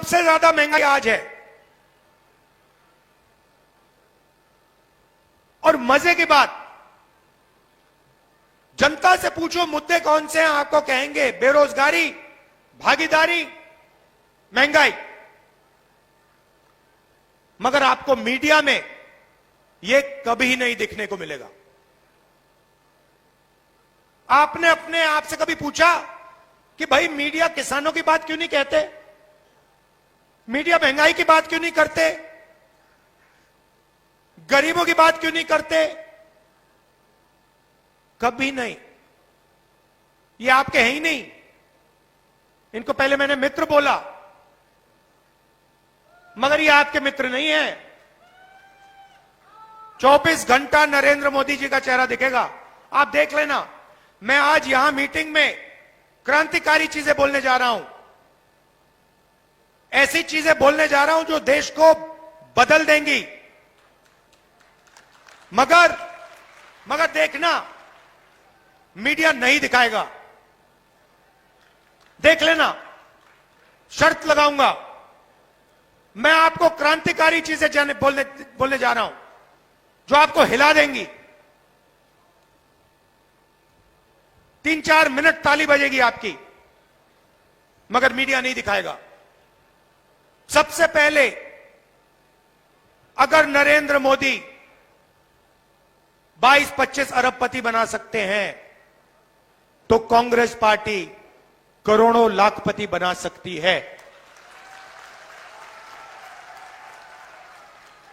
सबसे ज्यादा महंगाई आज है। और मजे की बात, जनता से पूछो मुद्दे कौन से हैं, आपको कहेंगे बेरोजगारी, भागीदारी, महंगाई। मगर आपको मीडिया में यह कभी नहीं दिखने को मिलेगा। आपने अपने आप से कभी पूछा कि भाई मीडिया किसानों की बात क्यों नहीं कहते, मीडिया महंगाई की बात क्यों नहीं करते, गरीबों की बात क्यों नहीं करते? कभी नहीं। ये आपके हैं ही नहीं। इनको पहले मैंने मित्र बोला, मगर ये आपके मित्र नहीं है। 24 घंटा नरेंद्र मोदी जी का चेहरा दिखेगा, आप देख लेना। मैं आज यहां मीटिंग में क्रांतिकारी चीजें बोलने जा रहा हूं, ऐसी चीजें बोलने जा रहा हूं जो देश को बदल देंगी। मगर देखना, मीडिया नहीं दिखाएगा। देख लेना, शर्त लगाऊंगा। मैं आपको क्रांतिकारी चीजें बोलने जा रहा हूं जो आपको हिला देंगी। 3-4 मिनट ताली बजेगी आपकी, मगर मीडिया नहीं दिखाएगा। सबसे पहले, अगर नरेंद्र मोदी 22-25 अरबपति बना सकते हैं तो कांग्रेस पार्टी करोड़ों लाखपति बना सकती है।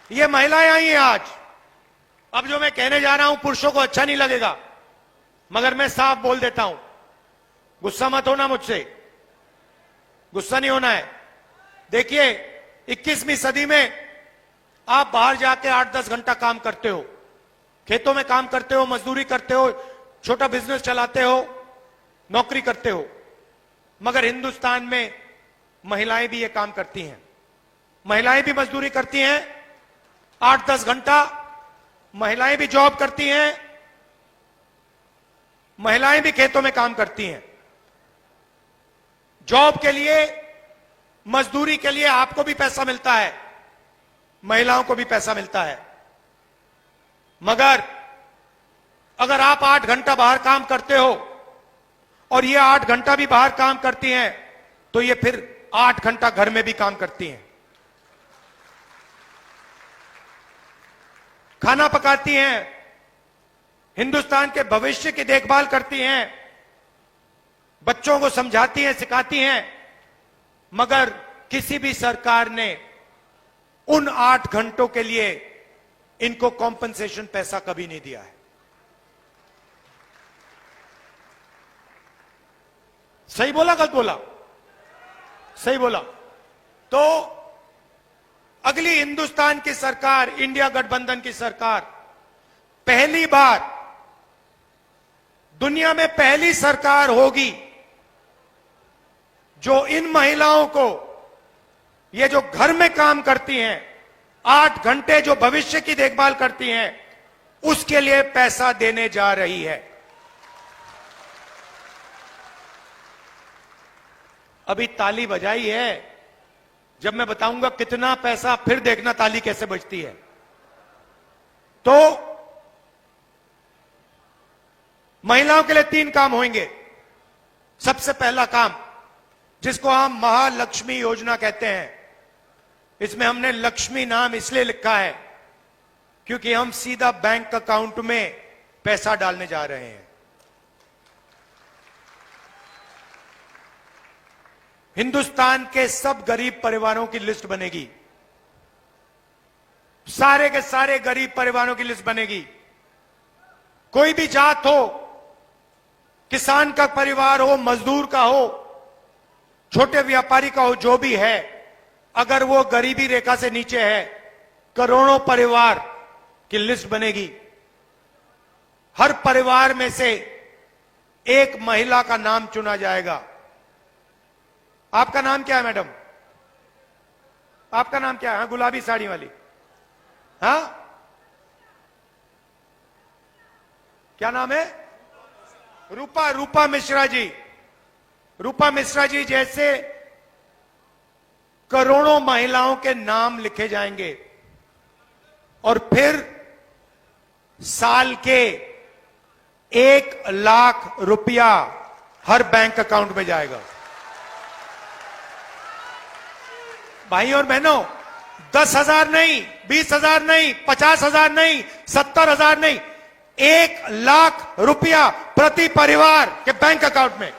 ये महिलाएं आई हैं आज। अब जो मैं कहने जा रहा हूं पुरुषों को अच्छा नहीं लगेगा, मगर मैं साफ बोल देता हूं, गुस्सा मत होना मुझसे, गुस्सा नहीं होना है। देखिए, 21वीं सदी में आप बाहर जाके 8-10 घंटा काम करते हो, खेतों में काम करते हो, मजदूरी करते हो, छोटा बिजनेस चलाते हो, नौकरी करते हो। मगर हिंदुस्तान में महिलाएं भी ये काम करती हैं, महिलाएं भी मजदूरी करती हैं 8-10 घंटा, महिलाएं भी जॉब करती हैं, महिलाएं भी खेतों में काम करती हैं। जॉब के लिए, मजदूरी के लिए आपको भी पैसा मिलता है, महिलाओं को भी पैसा मिलता है। मगर अगर आप 8 घंटा बाहर काम करते हो और ये 8 घंटा भी बाहर काम करती हैं, तो ये फिर 8 घंटा घर में भी काम करती हैं, खाना पकाती हैं, हिंदुस्तान के भविष्य की देखभाल करती हैं, बच्चों को समझाती हैं, सिखाती हैं। मगर किसी भी सरकार ने उन 8 घंटों के लिए इनको कॉम्पनसेशन पैसा कभी नहीं दिया है। सही बोला, गलत बोला? सही बोला। तो अगली हिंदुस्तान की सरकार, इंडिया गठबंधन की सरकार, पहली बार दुनिया में पहली सरकार होगी जो इन महिलाओं को, ये जो घर में काम करती हैं, 8 घंटे जो भविष्य की देखभाल करती हैं, उसके लिए पैसा देने जा रही है। अभी ताली बजाई है, जब मैं बताऊंगा कितना पैसा, फिर देखना ताली कैसे बजती है। तो महिलाओं के लिए 3 काम होंगे। सबसे पहला काम, जिसको हम महालक्ष्मी योजना कहते हैं, इसमें हमने लक्ष्मी नाम इसलिए लिखा है क्योंकि हम सीधा बैंक अकाउंट में पैसा डालने जा रहे हैं। हिंदुस्तान के सब गरीब परिवारों की लिस्ट बनेगी, सारे के सारे गरीब परिवारों की लिस्ट बनेगी। कोई भी जात हो, किसान का परिवार हो, मजदूर का हो, छोटे व्यापारी का हो, जो भी है, अगर वो गरीबी रेखा से नीचे है, करोड़ों परिवार की लिस्ट बनेगी। हर परिवार में से एक महिला का नाम चुना जाएगा। आपका नाम क्या है मैडम? आपका नाम क्या है? हाँ, गुलाबी साड़ी वाली, हाँ, क्या नाम है? रूपा मिश्रा जी। रूपा मिश्रा जी जैसे करोड़ों महिलाओं के नाम लिखे जाएंगे और फिर साल के 1 लाख रुपया हर बैंक अकाउंट में जाएगा। भाई और बहनों, 10,000 नहीं, 20,000 नहीं, 50,000 नहीं, 70,000 नहीं, 1 लाख रुपया प्रति परिवार के बैंक अकाउंट में।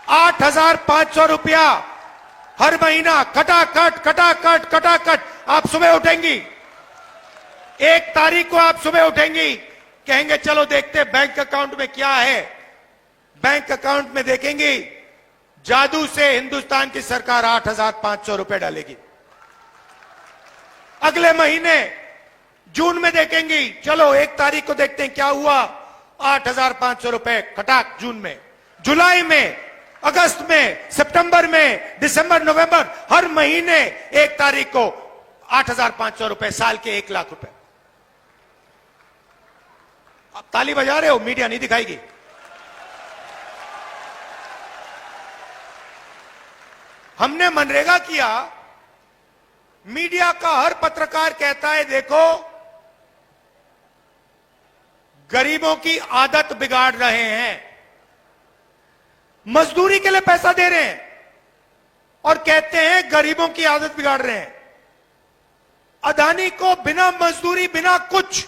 8,500 रुपया हर महीना कटाकट कटाकट कटाकट। आप सुबह उठेंगी, 1 तारीख को आप सुबह उठेंगी, कहेंगे चलो देखते बैंक अकाउंट में क्या है। बैंक अकाउंट में देखेंगी जादू से हिंदुस्तान की सरकार 8,500 रुपए डालेगी। अगले महीने जून में देखेंगी, चलो 1 तारीख को देखते हैं क्या हुआ, 8,500 रुपए कटाक जून में। जुलाई में, अगस्त में, सितंबर में, दिसंबर, नवंबर, हर महीने 1 तारीख को 8,500 रुपए, साल के 1 लाख रुपए। आप ताली बजा रहे हो, मीडिया नहीं दिखाएगी। हमने मनरेगा किया, मीडिया का हर पत्रकार कहता है देखो गरीबों की आदत बिगाड़ रहे हैं, मजदूरी के लिए पैसा दे रहे हैं और कहते हैं गरीबों की आदत बिगाड़ रहे हैं। अदानी को बिना मजदूरी, बिना कुछ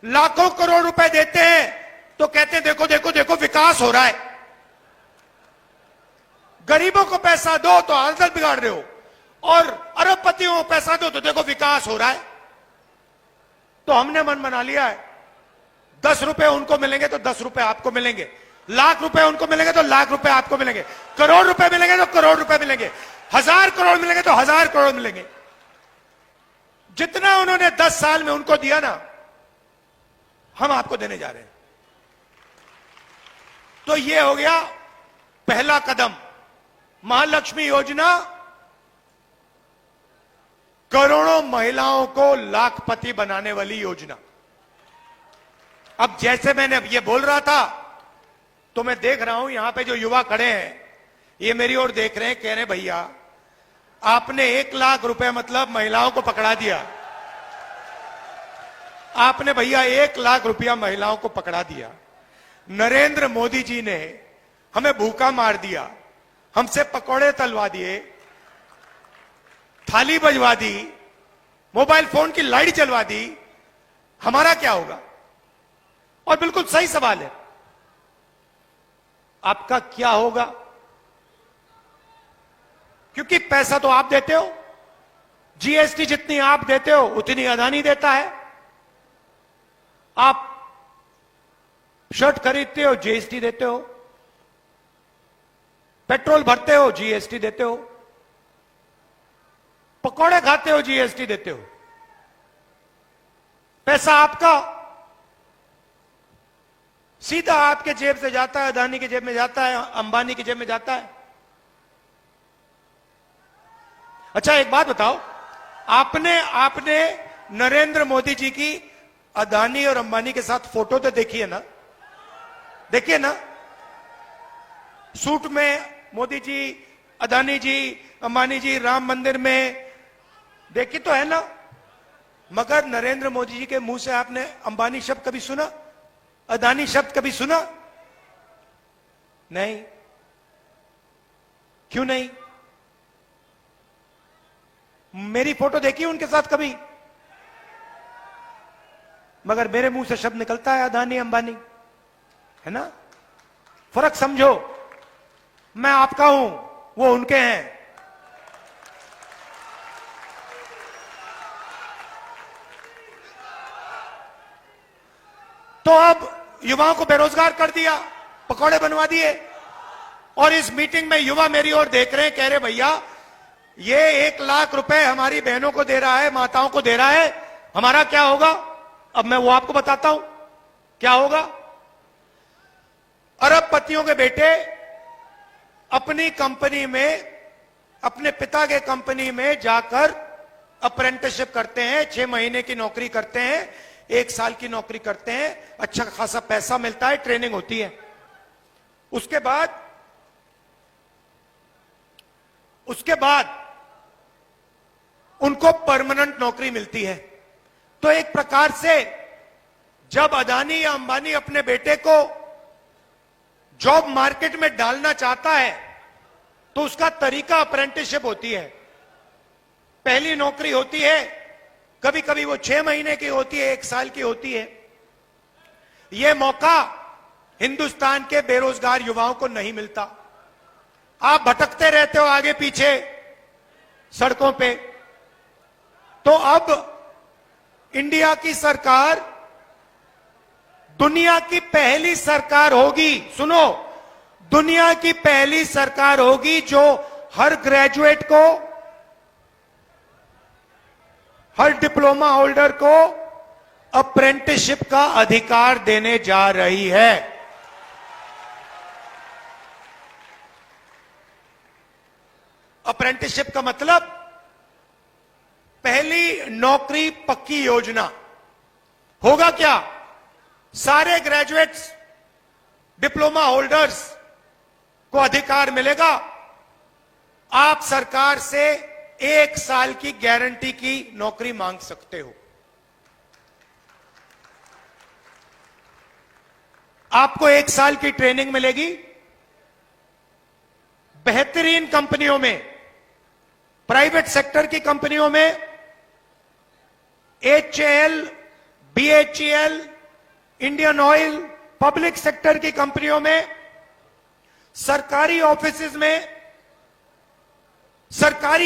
लाखों करोड़ रुपए देते हैं तो कहते हैं देखो देखो देखो विकास हो रहा है। गरीबों को पैसा दो तो आदत बिगाड़ रहे हो, और अरबपतियों को पैसा दो तो देखो विकास हो रहा है। तो हमने मन बना लिया है, 10 रुपए उनको मिलेंगे तो 10 रुपए आपको मिलेंगे, लाख रुपए उनको मिलेंगे तो लाख रुपए आपको मिलेंगे, करोड़ रुपए मिलेंगे तो करोड़ रुपए मिलेंगे, 1,000 करोड़ मिलेंगे तो 1,000 करोड़ मिलेंगे। जितना उन्होंने 10 साल में उनको दिया ना, हम आपको देने जा रहे हैं। तो ये हो गया पहला कदम, महालक्ष्मी योजना, करोड़ों महिलाओं को लाखपति बनाने वाली योजना। अब जैसे मैंने ये बोल रहा था तो मैं देख रहा हूं यहां पे जो युवा खड़े हैं ये मेरी ओर देख रहे हैं, कह रहे भैया आपने 1 लाख रुपए मतलब महिलाओं को पकड़ा दिया। आपने भैया 1 लाख रुपया महिलाओं को पकड़ा दिया। नरेंद्र मोदी जी ने हमें भूखा मार दिया, हमसे पकौड़े तलवा दिए, थाली बजवा दी, मोबाइल फोन की लाइट जलवा दी, हमारा क्या होगा? और बिल्कुल सही सवाल है, आपका क्या होगा? क्योंकि पैसा तो आप देते हो, जीएसटी जितनी आप देते हो उतनी अदानी देता है। आप शर्ट खरीदते हो, जीएसटी देते हो, पेट्रोल भरते हो, जीएसटी देते हो, पकौड़े खाते हो, जीएसटी देते हो। पैसा आपका सीधा आपके जेब से जाता है, अदानी की जेब में जाता है, अंबानी की जेब में जाता है। अच्छा एक बात बताओ, आपने नरेंद्र मोदी जी की अदानी और अंबानी के साथ फोटो तो देखी है ना? देखिए ना, सूट में मोदी जी, अदानी जी, अंबानी जी राम मंदिर में, देखी तो है ना? मगर नरेंद्र मोदी जी के मुंह से आपने अंबानी शब्द कभी सुना? अदानी शब्द कभी सुना? नहीं। क्यों नहीं? मेरी फोटो देखी उनके साथ कभी? मगर मेरे मुंह से शब्द निकलता है अदानी अंबानी, है ना? फर्क समझो, मैं आपका हूं, वो उनके हैं। तो अब युवाओं को बेरोजगार कर दिया, पकौड़े बनवा दिए, और इस मीटिंग में युवा मेरी ओर देख रहे हैं, कह रहे भैया ये 1 लाख रुपए हमारी बहनों को दे रहा है, माताओं को दे रहा है, हमारा क्या होगा? अब मैं वो आपको बताता हूं क्या होगा। अरबपतियों के बेटे अपनी कंपनी में, अपने पिता के कंपनी में जाकर अप्रेंटिसशिप करते हैं, 6 महीने की नौकरी करते हैं, 1 साल की नौकरी करते हैं, अच्छा खासा पैसा मिलता है, ट्रेनिंग होती है। उसके बाद उनको परमानेंट नौकरी मिलती है। तो एक प्रकार से जब अदानी या अंबानी अपने बेटे को जॉब मार्केट में डालना चाहता है तो उसका तरीका अप्रेंटिसशिप होती है। पहली नौकरी होती है, कभी कभी वो 6 महीने की होती है, 1 साल की होती है। यह मौका हिंदुस्तान के बेरोजगार युवाओं को नहीं मिलता। आप भटकते रहते हो आगे पीछे सड़कों पे। तो अब इंडिया की सरकार दुनिया की पहली सरकार होगी, सुनो, दुनिया की पहली सरकार होगी जो हर ग्रेजुएट को, हर डिप्लोमा होल्डर को अप्रेंटिसशिप का अधिकार देने जा रही है। अप्रेंटिसशिप का मतलब पहली नौकरी पक्की योजना। होगा क्या, सारे ग्रेजुएट्स, डिप्लोमा होल्डर्स को अधिकार मिलेगा। आप सरकार से 1 साल की गारंटी की नौकरी मांग सकते हो। आपको 1 साल की ट्रेनिंग मिलेगी। बेहतरीन कंपनियों में, प्राइवेट सेक्टर की कंपनियों में, HAL, BHEL, Indian oil, public sector की कंपनियों में, सरकारी ऑफिसेज में, सरकारी